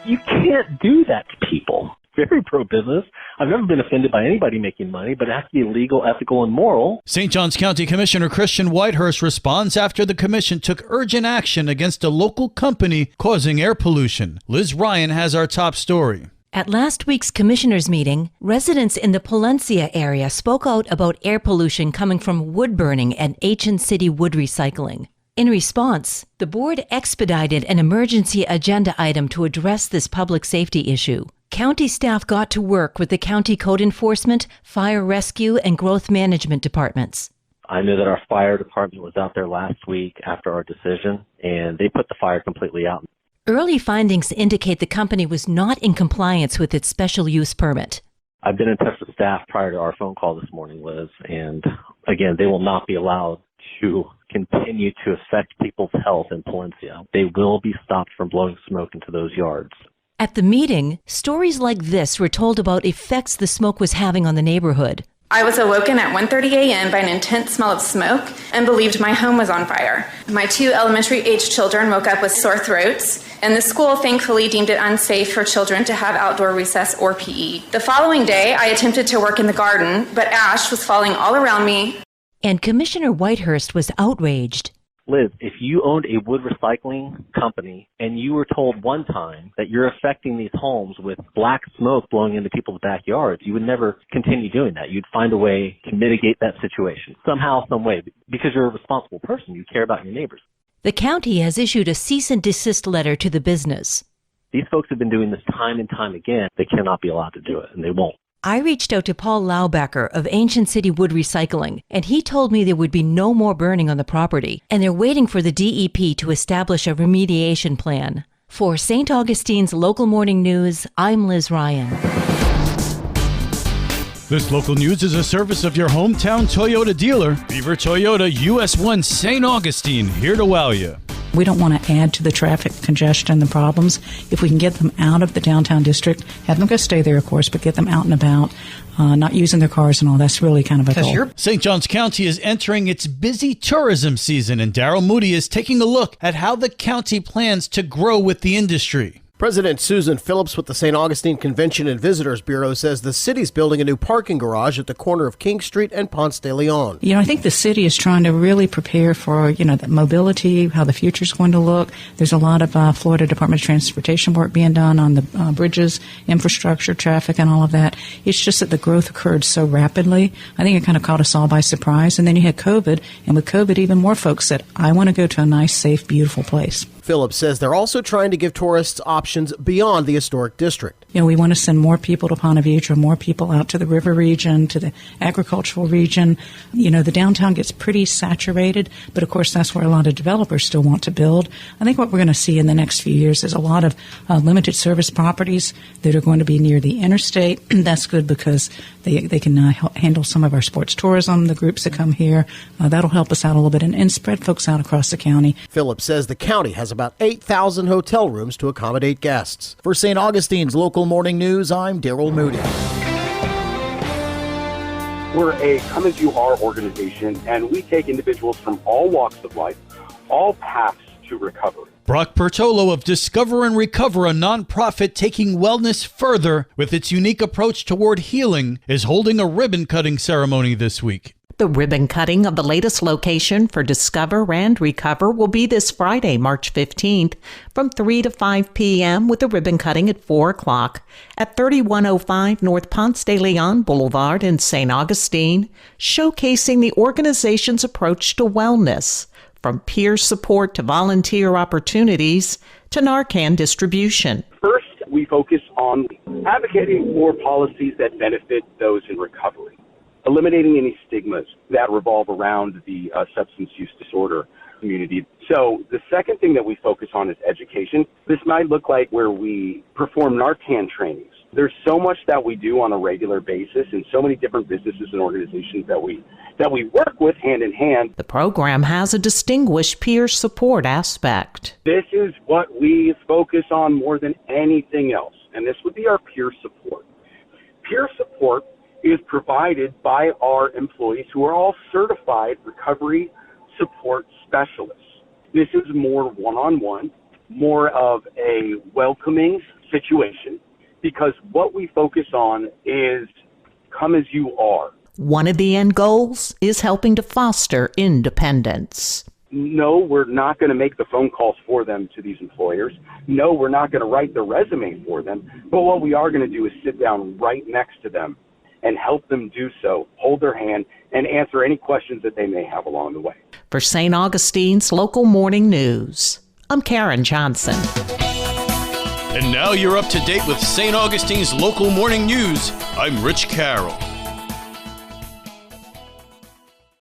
You can't do that to people. Very pro-business. I've never been offended by anybody making money, but it has to be legal, ethical, and moral. St. Johns County Commissioner Christian Whitehurst responds after the commission took urgent action against a local company causing air pollution. Liz Ryan has our top story. At last week's commissioners' meeting, residents in the Palencia area spoke out about air pollution coming from wood burning at Ancient City Wood Recycling. In response, the board expedited an emergency agenda item to address this public safety issue. County staff got to work with the county code enforcement, fire rescue, and growth management departments. I know that our fire department was out there last week after our decision, and they put the fire completely out. Early findings indicate the company was not in compliance with its special use permit. I've been in touch with staff prior to our phone call this morning, Liz, and again, they will not be allowed to continue to affect people's health in Palencia. They will be stopped from blowing smoke into those yards. At the meeting, stories like this were told about effects the smoke was having on the neighborhood. I was awoken at 1:30 a.m. by an intense smell of smoke and believed my home was on fire. My 2 elementary-aged children woke up with sore throats, and the school thankfully deemed it unsafe for children to have outdoor recess or PE. The following day, I attempted to work in the garden, but ash was falling all around me. And Commissioner Whitehurst was outraged. Liz, if you owned a wood recycling company and you were told one time that you're affecting these homes with black smoke blowing into people's backyards, you would never continue doing that. You'd find a way to mitigate that situation somehow, some way, because you're a responsible person. You care about your neighbors. The county has issued a cease and desist letter to the business. These folks have been doing this time and time again. They cannot be allowed to do it, and they won't. I reached out to Paul Laubacker of Ancient City Wood Recycling, and he told me there would be no more burning on the property, and they're waiting for the DEP to establish a remediation plan. For St. Augustine's Local Morning News, I'm Liz Ryan. This local news is a service of your hometown Toyota dealer, Beaver Toyota US 1 St. Augustine, here to wow you. We don't want to add to the traffic congestion, the problems. If we can get them out of the downtown district, have them go stay there, of course, but get them out and about, not using their cars and all, that's really kind of a goal. St. Johns County is entering its busy tourism season, and Darryl Moody is taking a look at how the county plans to grow with the industry. President Susan Phillips with the St. Augustine Convention and Visitors Bureau says the city's building a new parking garage at the corner of King Street and Ponce de Leon. I think the city is trying to really prepare for, the mobility, how the future is going to look. There's a lot of Florida Department of Transportation work being done on the bridges, infrastructure, traffic, and all of that. It's just that the growth occurred so rapidly. I think it kind of caught us all by surprise. And then you had COVID, and with COVID, even more folks said, I want to go to a nice, safe, beautiful place. Phillips says they're also trying to give tourists options beyond the historic district. We want to send more people to Ponte Vedra, more people out to the river region, to the agricultural region. The downtown gets pretty saturated, but of course that's where a lot of developers still want to build. I think what we're going to see in the next few years is a lot of limited service properties that are going to be near the interstate. That's good because they can handle some of our sports tourism, the groups that come here. That'll help us out a little bit and spread folks out across the county. Phillips says the county has about 8,000 hotel rooms to accommodate guests. For St. Augustine's Local Morning News, I'm Darryl Moody. We're a come-as-you-are organization, and we take individuals from all walks of life, all paths to recovery. Brock Bertolo of Discover and Recover, a nonprofit taking wellness further with its unique approach toward healing, is holding a ribbon-cutting ceremony this week. The ribbon cutting of the latest location for Discover and Recover will be this Friday, March 15th, from 3 to 5 p.m. with the ribbon cutting at 4 o'clock at 3105 North Ponce de Leon Boulevard in St. Augustine, showcasing the organization's approach to wellness, from peer support to volunteer opportunities to Narcan distribution. First, we focus on advocating for policies that benefit those in recovery, eliminating any stigmas that revolve around the substance use disorder community. So the second thing that we focus on is education. This might look like where we perform Narcan trainings. There's so much that we do on a regular basis and so many different businesses and organizations that we work with hand in hand. The program has a distinguished peer support aspect. This is what we focus on more than anything else, and this would be our peer support. Peer support is provided by our employees who are all certified recovery support specialists. This is more one-on-one, more of a welcoming, situation, because what we focus on is come as you are. One of the end goals is helping to foster independence. No, we're not going to make the phone calls for them to these employers. No, we're not going to write the resume for them. But what we are going to do is sit down right next to them and help them do so, hold their hand, and answer any questions that they may have along the way. For St. Augustine's Local Morning News, I'm Karen Johnson. And now you're up to date with St. Augustine's Local Morning News. I'm Rich Carroll.